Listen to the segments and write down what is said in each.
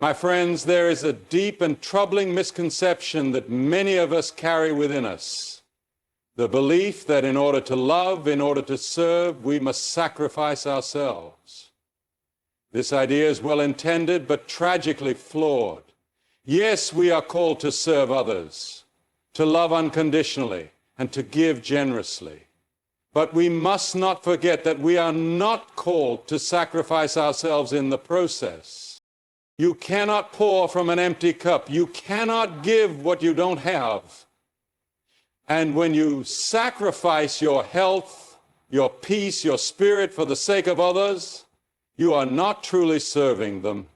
My friends, there is a deep and troubling misconception that many of us carry within us. The belief that in order to love, in order to serve, we must sacrifice ourselves. This idea is well intended, but tragically flawed. Yes, we are called to serve others, to love unconditionally, and to give generously. But we must not forget that we are not called to sacrifice ourselves in the process. You cannot pour from an empty cup. You cannot give what you don't have. And when you sacrifice your health, your peace, your spirit for the sake of others, you are not truly serving them.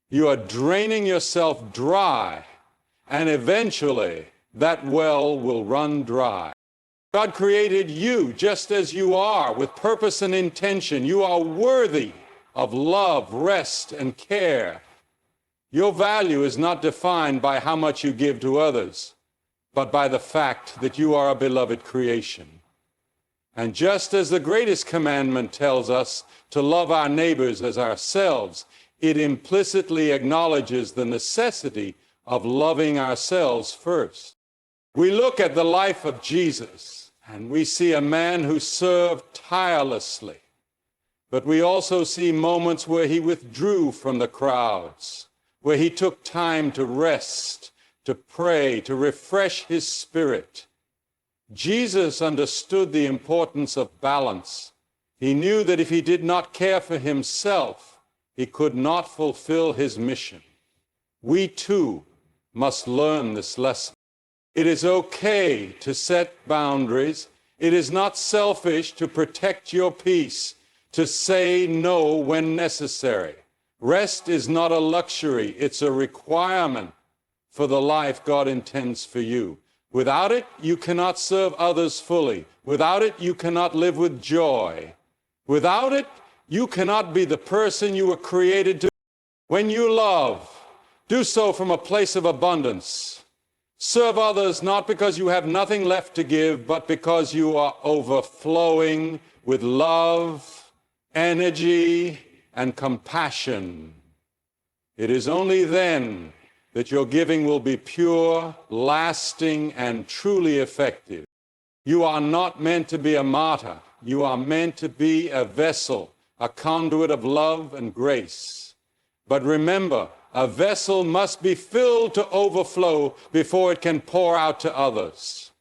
You are draining yourself dry, and eventually that well will run dry. God created you just as you are, with purpose and intention. You are worthy of love, rest, and care. Your value is not defined by how much you give to others, but by the fact that you are a beloved creation. And just as the greatest commandment tells us to love our neighbors as ourselves, it implicitly acknowledges the necessity of loving ourselves first. We look at the life of Jesus, and we see a man who served tirelessly, but we also see moments where he withdrew from the crowds, where he took time to rest, to pray, to refresh his spirit. Jesus understood the importance of balance. He knew that if he did not care for himself, he could not fulfill his mission. We too must learn this lesson. It is okay to set boundaries. It is not selfish to protect your peace, to say no when necessary. Rest is not a luxury, it's a requirement for the life God intends for you. Without it, you cannot serve others fully. Without it, you cannot live with joy. Without it, you cannot be the person you were created to be. When you love, do so from a place of abundance. Serve others not because you have nothing left to give, but because you are overflowing with love, energy, and compassion. It is only then that your giving will be pure, lasting, and truly effective. You are not meant to be a martyr. You are meant to be a vessel, a conduit of love and grace. But remember, a vessel must be filled to overflow before it can pour out to others.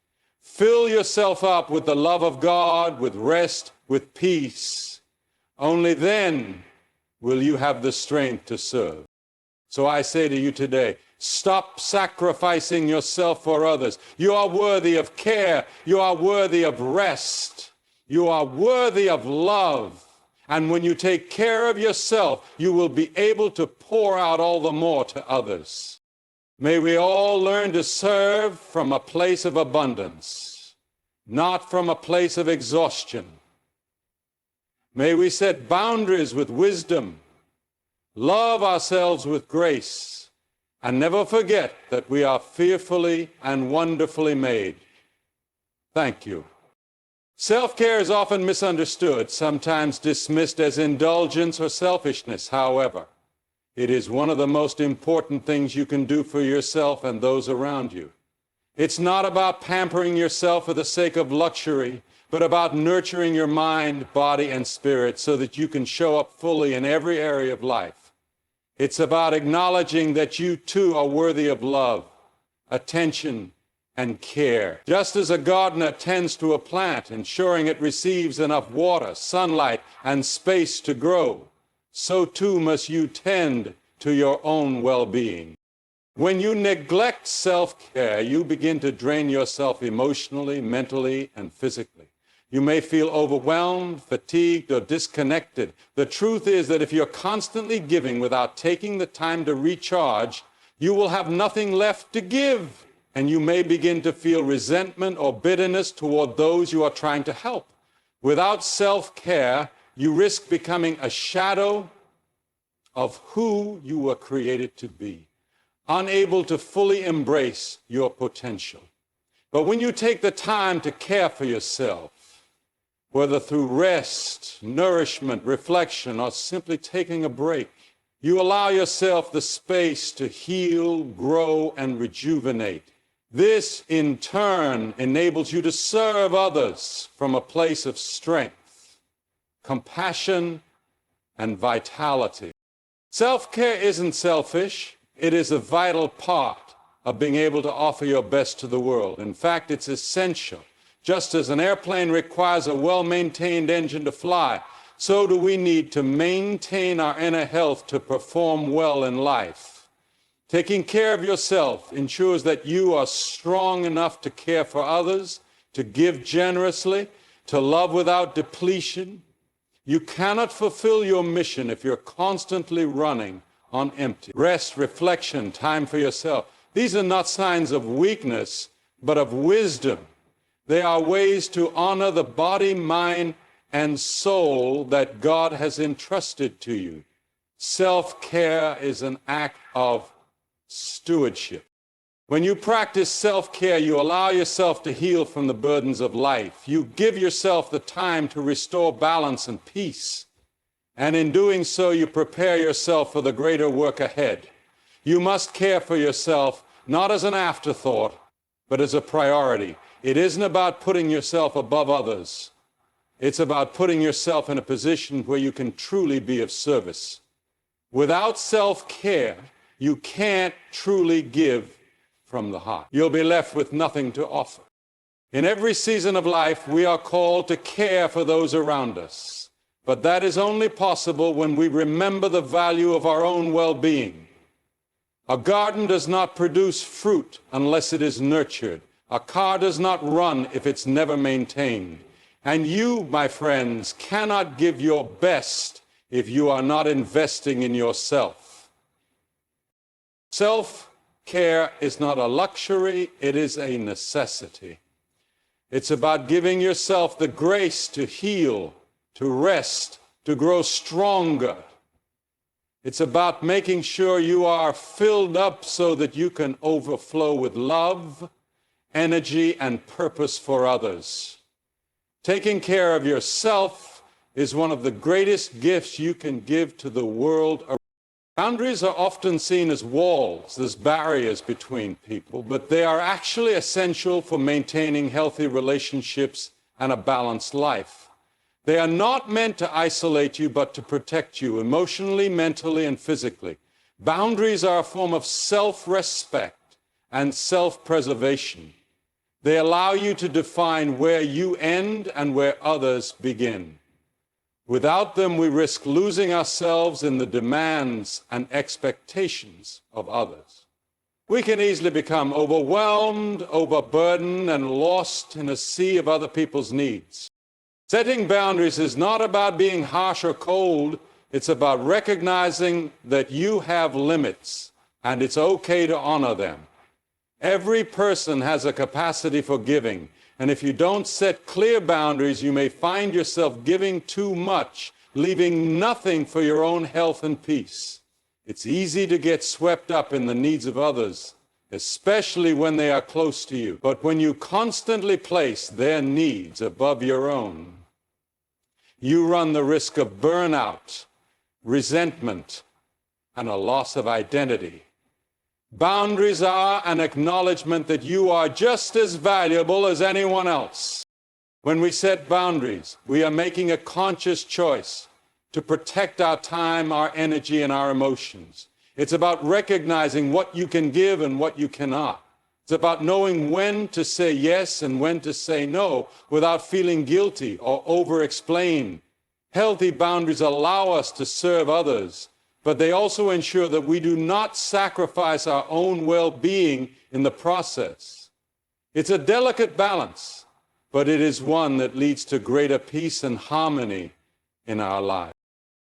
Fill yourself up with the love of God, with rest, with peace. Only then will you have the strength to serve. So I say to you today, stop sacrificing yourself for others. You are worthy of care. You are worthy of rest. You are worthy of love. And when you take care of yourself, you will be able to pour out all the more to others. May we all learn to serve from a place of abundance, not from a place of exhaustion. May we set boundaries with wisdom, love ourselves with grace, and never forget that we are fearfully and wonderfully made. Thank you. Self-care is often misunderstood, sometimes dismissed as indulgence or selfishness. However, it is one of the most important things you can do for yourself and those around you. It's not about pampering yourself for the sake of luxury, but about nurturing your mind, body, and spirit so that you can show up fully in every area of life. It's about acknowledging that you too are worthy of love, attention, and care. Just as a gardener tends to a plant, ensuring it receives enough water, sunlight, and space to grow, so too must you tend to your own well-being. When you neglect self-care, you begin to drain yourself emotionally, mentally, and physically. You may feel overwhelmed, fatigued, or disconnected. The truth is that if you're constantly giving without taking the time to recharge, you will have nothing left to give, and you may begin to feel resentment or bitterness toward those you are trying to help. Without self-care, you risk becoming a shadow of who you were created to be, unable to fully embrace your potential. But when you take the time to care for yourself, whether through rest, nourishment, reflection, or simply taking a break, You allow yourself the space to heal, grow, and rejuvenate. This, in turn, enables you to serve others from a place of strength, compassion, and vitality. Self-care isn't selfish. It is a vital part of being able to offer your best to the world. In fact, it's essential. Just as an airplane requires a well-maintained engine to fly, so do we need to maintain our inner health to perform well in life. Taking care of yourself ensures that you are strong enough to care for others, to give generously, to love without depletion. You cannot fulfill your mission if you're constantly running on empty. Rest, reflection, time for yourself. These are not signs of weakness, but of wisdom. They are ways to honor the body, mind, and soul that God has entrusted to you. Self-care is an act of stewardship. When you practice self-care, you allow yourself to heal from the burdens of life. You give yourself the time to restore balance and peace. And in doing so, you prepare yourself for the greater work ahead. You must care for yourself, not as an afterthought, but as a priority. It isn't about putting yourself above others. It's about putting yourself in a position where you can truly be of service. Without self-care, you can't truly give from the heart. You'll be left with nothing to offer. In every season of life, we are called to care for those around us. But that is only possible when we remember the value of our own well-being. A garden does not produce fruit unless it is nurtured. A car does not run if it's never maintained. And you, my friends, cannot give your best if you are not investing in yourself. Self-care is not a luxury, it is a necessity. It's about giving yourself the grace to heal, to rest, to grow stronger. It's about making sure you are filled up so that you can overflow with love, energy, and purpose for others. Taking care of yourself is one of the greatest gifts you can give to the world around. Boundaries are often seen as walls, as barriers between people, but they are actually essential for maintaining healthy relationships and a balanced life. They are not meant to isolate you, but to protect you emotionally, mentally, and physically. Boundaries are a form of self-respect and self-preservation. They allow you to define where you end and where others begin. Without them, we risk losing ourselves in the demands and expectations of others. We can easily become overwhelmed, overburdened, and lost in a sea of other people's needs. Setting boundaries is not about being harsh or cold. It's about recognizing that you have limits, and it's okay to honor them. Every person has a capacity for giving. And if you don't set clear boundaries, you may find yourself giving too much, leaving nothing for your own health and peace. It's easy to get swept up in the needs of others, especially when they are close to you. But when you constantly place their needs above your own, you run the risk of burnout, resentment, and a loss of identity. Boundaries are an acknowledgement that you are just as valuable as anyone else. When we set boundaries, we are making a conscious choice to protect our time, our energy, and our emotions. It's about recognizing what you can give and what you cannot. It's about knowing when to say yes and when to say no without feeling guilty or over-explain. Healthy boundaries allow us to serve others, but they also ensure that we do not sacrifice our own well-being in the process. It's a delicate balance, but it is one that leads to greater peace and harmony in our lives.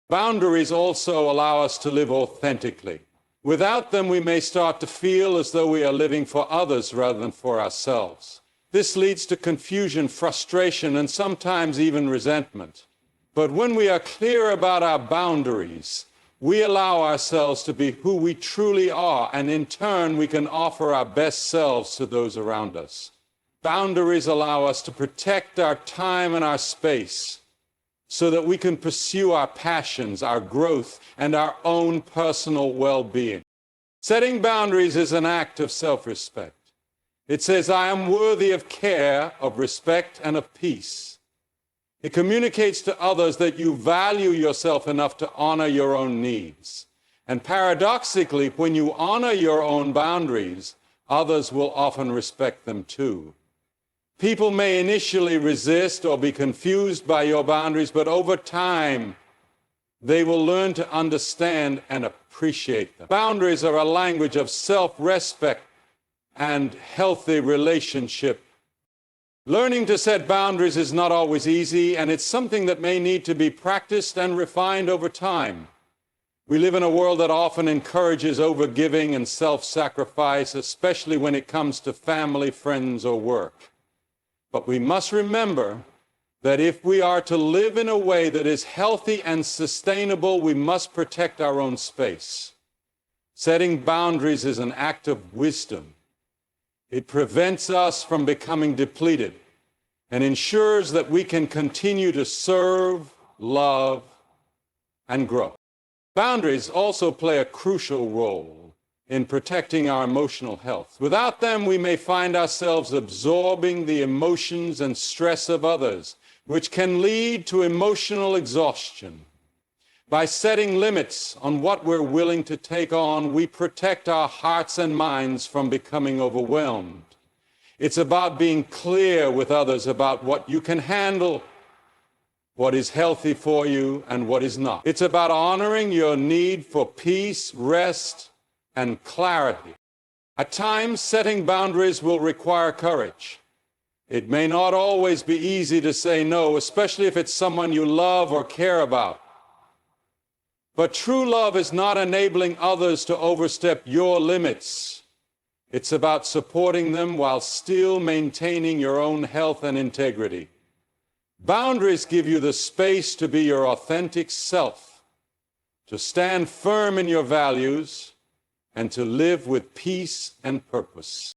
Boundaries also allow us to live authentically. Without them, we may start to feel as though we are living for others rather than for ourselves. This leads to confusion, frustration, and sometimes even resentment. But when we are clear about our boundaries, we allow ourselves to be who we truly are, and in turn, we can offer our best selves to those around us. Boundaries allow us to protect our time and our space, so that we can pursue our passions, our growth, and our own personal well-being. Setting boundaries is an act of self-respect. It says, I am worthy of care, of respect, and of peace. It communicates to others that you value yourself enough to honor your own needs. And paradoxically, when you honor your own boundaries, others will often respect them too. People may initially resist or be confused by your boundaries, but over time, they will learn to understand and appreciate them. Boundaries are a language of self-respect and healthy relationship. Learning to set boundaries is not always easy, and it's something that may need to be practiced and refined over time. We live in a world that often encourages overgiving and self-sacrifice, especially when it comes to family, friends, or work. But we must remember that if we are to live in a way that is healthy and sustainable, we must protect our own space. Setting boundaries is an act of wisdom. It prevents us from becoming depleted and ensures that we can continue to serve, love, and grow. Boundaries also play a crucial role in protecting our emotional health. Without them, we may find ourselves absorbing the emotions and stress of others, which can lead to emotional exhaustion. By setting limits on what we're willing to take on, we protect our hearts and minds from becoming overwhelmed. It's about being clear with others about what you can handle, what is healthy for you, and what is not. It's about honoring your need for peace, rest, and clarity. At times, setting boundaries will require courage. It may not always be easy to say no, especially if it's someone you love or care about. But true love is not enabling others to overstep your limits. It's about supporting them while still maintaining your own health and integrity. Boundaries give you the space to be your authentic self, to stand firm in your values, and to live with peace and purpose.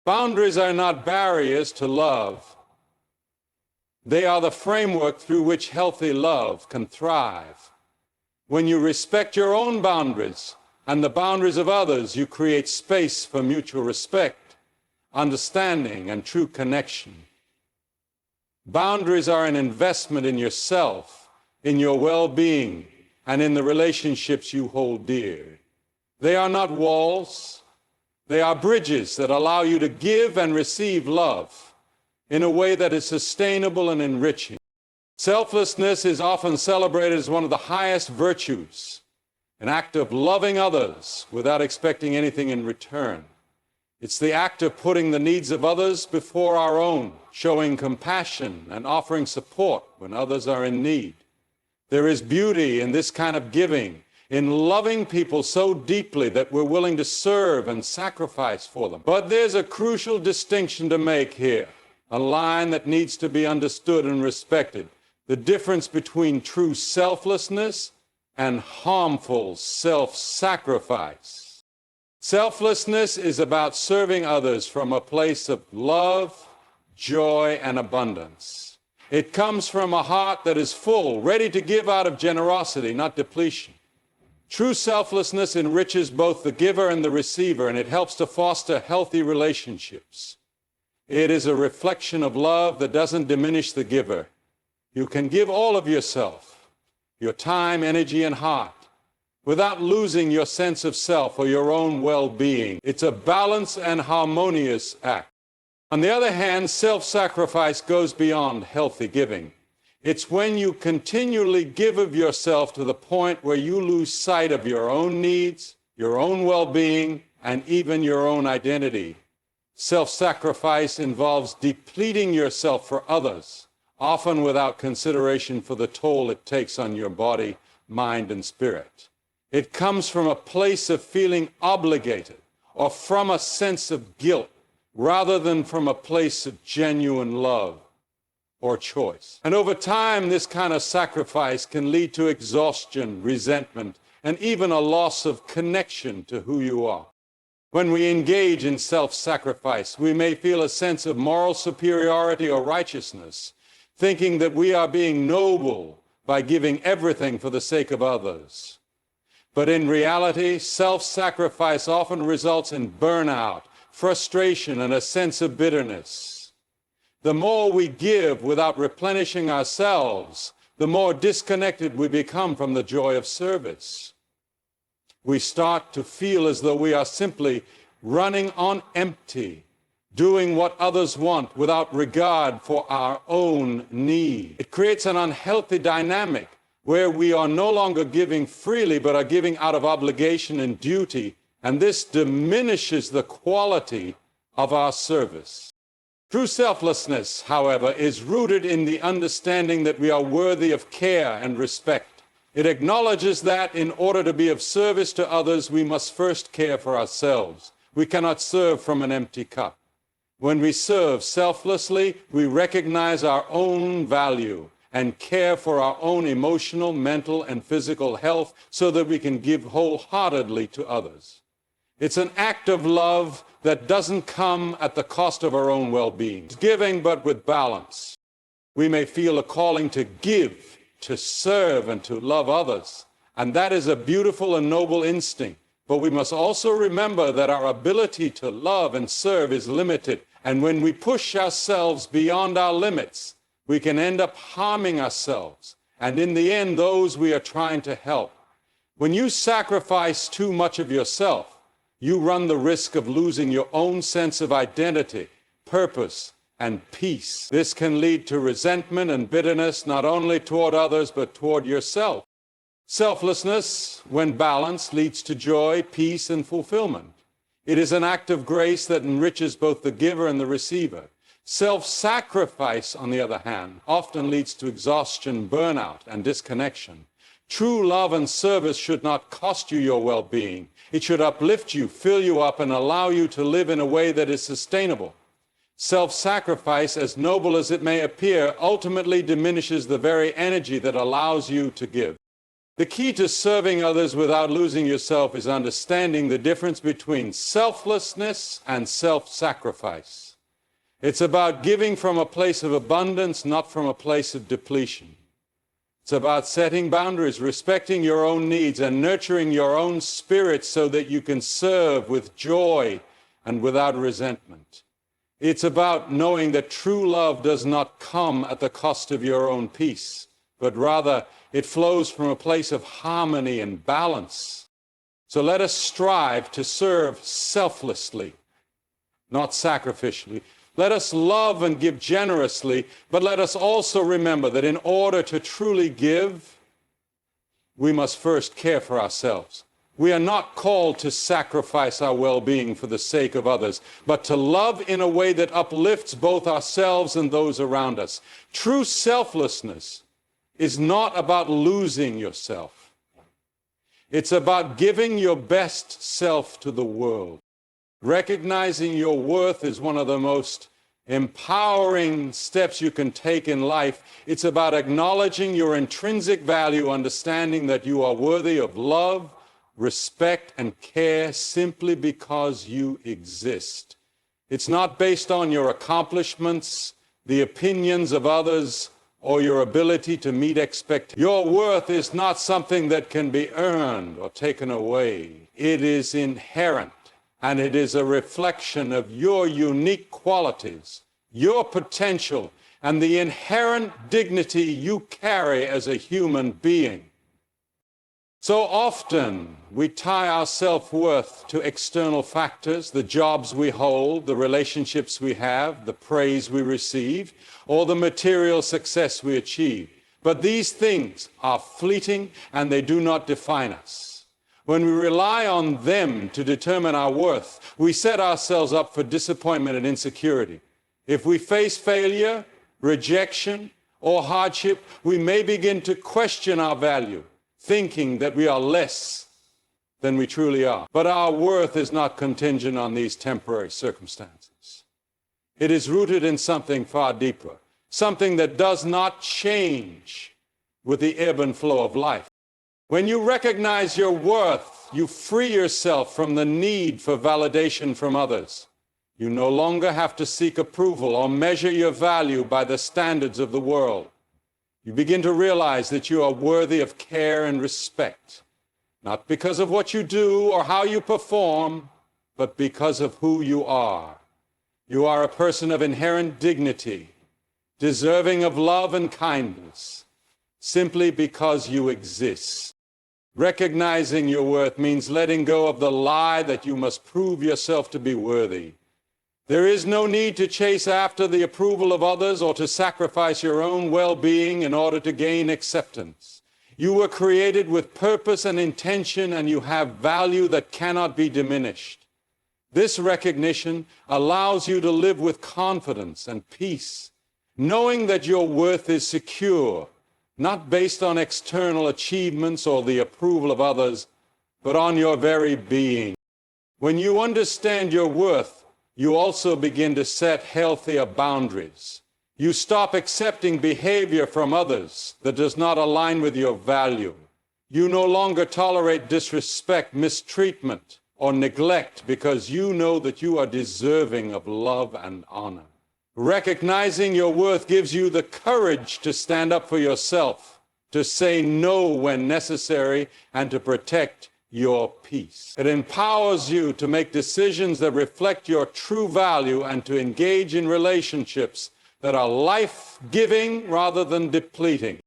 Boundaries are not barriers to love. They are the framework through which healthy love can thrive. When you respect your own boundaries and the boundaries of others, you create space for mutual respect, understanding, and true connection. Boundaries are an investment in yourself, in your well-being, and in the relationships you hold dear. They are not walls. They are bridges that allow you to give and receive love in a way that is sustainable and enriching. Selflessness is often celebrated as one of the highest virtues, an act of loving others without expecting anything in return. It's the act of putting the needs of others before our own, showing compassion and offering support when others are in need. There is beauty in this kind of giving, in loving people so deeply that we're willing to serve and sacrifice for them. But there's a crucial distinction to make here, a line that needs to be understood and respected. The difference between true selflessness and harmful self-sacrifice. Selflessness is about serving others from a place of love, joy, and abundance. It comes from a heart that is full, ready to give out of generosity, not depletion. True selflessness enriches both the giver and the receiver, and it helps to foster healthy relationships. It is a reflection of love that doesn't diminish the giver. You can give all of yourself, your time, energy, and heart, without losing your sense of self or your own well-being. It's a balanced and harmonious act. On the other hand, self-sacrifice goes beyond healthy giving. It's when you continually give of yourself to the point where you lose sight of your own needs, your own well-being, and even your own identity. Self-sacrifice involves depleting yourself for others, often without consideration for the toll it takes on your body, mind, and spirit. It comes from a place of feeling obligated or from a sense of guilt, rather than from a place of genuine love or choice. And over time, this kind of sacrifice can lead to exhaustion, resentment, and even a loss of connection to who you are. When we engage in self-sacrifice, we may feel a sense of moral superiority or righteousness, thinking that we are being noble by giving everything for the sake of others. But in reality, self-sacrifice often results in burnout, frustration, and a sense of bitterness. The more we give without replenishing ourselves, the more disconnected we become from the joy of service. We start to feel as though we are simply running on empty, doing what others want without regard for our own need. It creates an unhealthy dynamic where we are no longer giving freely, but are giving out of obligation and duty, and this diminishes the quality of our service. True selflessness, however, is rooted in the understanding that we are worthy of care and respect. It acknowledges that in order to be of service to others, we must first care for ourselves. We cannot serve from an empty cup. When we serve selflessly, we recognize our own value and care for our own emotional, mental, and physical health so that we can give wholeheartedly to others. It's an act of love that doesn't come at the cost of our own well-being. It's giving, but with balance. We may feel a calling to give, to serve, and to love others, and that is a beautiful and noble instinct. But we must also remember that our ability to love and serve is limited, and when we push ourselves beyond our limits, we can end up harming ourselves, and in the end, those we are trying to help. When you sacrifice too much of yourself, you run the risk of losing your own sense of identity, purpose, and peace. This can lead to resentment and bitterness, not only toward others, but toward yourself. Selflessness, when balanced, leads to joy, peace, and fulfillment. It is an act of grace that enriches both the giver and the receiver. Self-sacrifice, on the other hand, often leads to exhaustion, burnout, and disconnection. True love and service should not cost you your well-being. It should uplift you, fill you up, and allow you to live in a way that is sustainable. Self-sacrifice, as noble as it may appear, ultimately diminishes the very energy that allows you to give. The key to serving others without losing yourself is understanding the difference between selflessness and self-sacrifice. It's about giving from a place of abundance, not from a place of depletion. It's about setting boundaries, respecting your own needs, and nurturing your own spirit so that you can serve with joy and without resentment. It's about knowing that true love does not come at the cost of your own peace, but rather it flows from a place of harmony and balance. So let us strive to serve selflessly, not sacrificially. Let us love and give generously, but let us also remember that in order to truly give, we must first care for ourselves. We are not called to sacrifice our well-being for the sake of others, but to love in a way that uplifts both ourselves and those around us. True selflessness is not about losing yourself. It's about giving your best self to the world. Recognizing your worth is one of the most empowering steps you can take in life. It's about acknowledging your intrinsic value, understanding that you are worthy of love, respect, and care simply because you exist. It's not based on your accomplishments, the opinions of others, or your ability to meet expectations. Your worth is not something that can be earned or taken away. It is inherent, and it is a reflection of your unique qualities, your potential, and the inherent dignity you carry as a human being. So often, we tie our self-worth to external factors, the jobs we hold, the relationships we have, the praise we receive, or the material success we achieve. But these things are fleeting and they do not define us. When we rely on them to determine our worth, we set ourselves up for disappointment and insecurity. If we face failure, rejection, or hardship, we may begin to question our value, thinking that we are less than we truly are. But our worth is not contingent on these temporary circumstances. It is rooted in something far deeper, something that does not change with the ebb and flow of life. When you recognize your worth, you free yourself from the need for validation from others. You no longer have to seek approval or measure your value by the standards of the world. You begin to realize that you are worthy of care and respect, not because of what you do or how you perform, but because of who you are. You are a person of inherent dignity, deserving of love and kindness, simply because you exist. Recognizing your worth means letting go of the lie that you must prove yourself to be worthy. There is no need to chase after the approval of others or to sacrifice your own well-being in order to gain acceptance. You were created with purpose and intention, and you have value that cannot be diminished. This recognition allows you to live with confidence and peace, knowing that your worth is secure, not based on external achievements or the approval of others, but on your very being. When you understand your worth, you also begin to set healthier boundaries. You stop accepting behavior from others that does not align with your value. You no longer tolerate disrespect, mistreatment, or neglect because you know that you are deserving of love and honor. Recognizing your worth gives you the courage to stand up for yourself, to say no when necessary, and to protect your peace. It empowers you to make decisions that reflect your true value and to engage in relationships that are life-giving rather than depleting.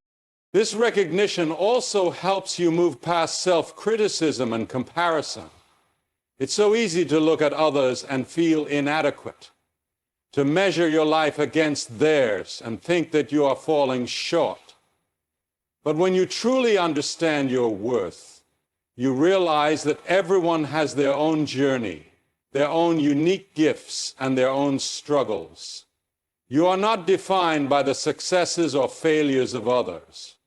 This recognition also helps you move past self-criticism and comparison. It's so easy to look at others and feel inadequate, to measure your life against theirs and think that you are falling short. But when you truly understand your worth, you realize that everyone has their own journey, their own unique gifts, and their own struggles. You are not defined by the successes or failures of others.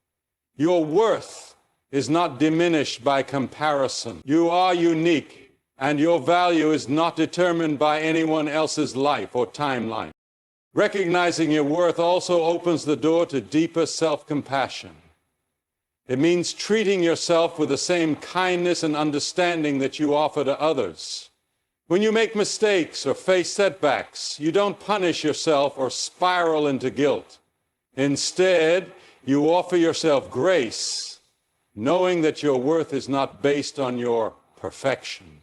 Your worth is not diminished by comparison. You are unique, and your value is not determined by anyone else's life or timeline. Recognizing your worth also opens the door to deeper self-compassion. It means treating yourself with the same kindness and understanding that you offer to others. When you make mistakes or face setbacks, you don't punish yourself or spiral into guilt. Instead, you offer yourself grace, knowing that your worth is not based on your perfection,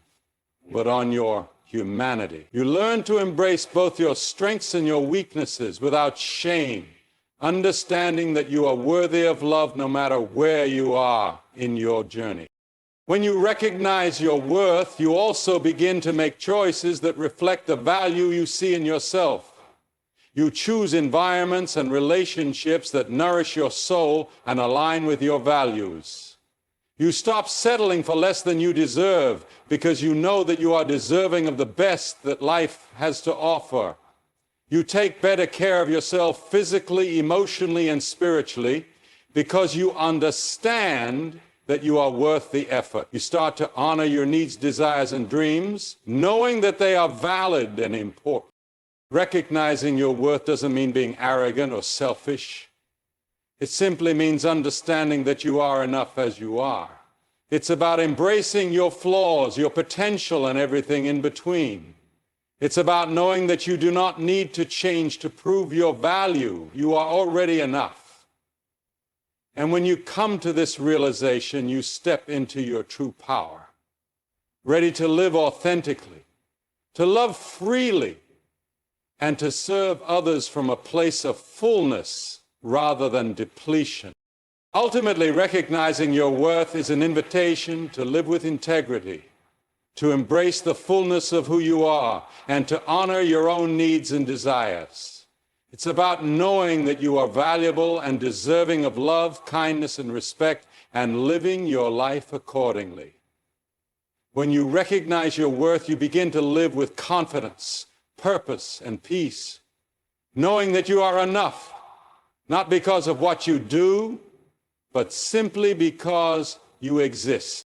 but on your humanity. You learn to embrace both your strengths and your weaknesses without shame, understanding that you are worthy of love no matter where you are in your journey. When you recognize your worth, you also begin to make choices that reflect the value you see in yourself. You choose environments and relationships that nourish your soul and align with your values. You stop settling for less than you deserve because you know that you are deserving of the best that life has to offer. You take better care of yourself physically, emotionally, and spiritually because you understand that you are worth the effort. You start to honor your needs, desires, and dreams, knowing that they are valid and important. Recognizing your worth doesn't mean being arrogant or selfish. It simply means understanding that you are enough as you are. It's about embracing your flaws, your potential, and everything in between. It's about knowing that you do not need to change to prove your value. You are already enough. And when you come to this realization, you step into your true power, ready to live authentically, to love freely, and to serve others from a place of fullness rather than depletion. Ultimately, recognizing your worth is an invitation to live with integrity, to embrace the fullness of who you are, and to honor your own needs and desires. It's about knowing that you are valuable and deserving of love, kindness, and respect, and living your life accordingly. When you recognize your worth, you begin to live with confidence, purpose, and peace, knowing that you are enough, not because of what you do, but simply because you exist.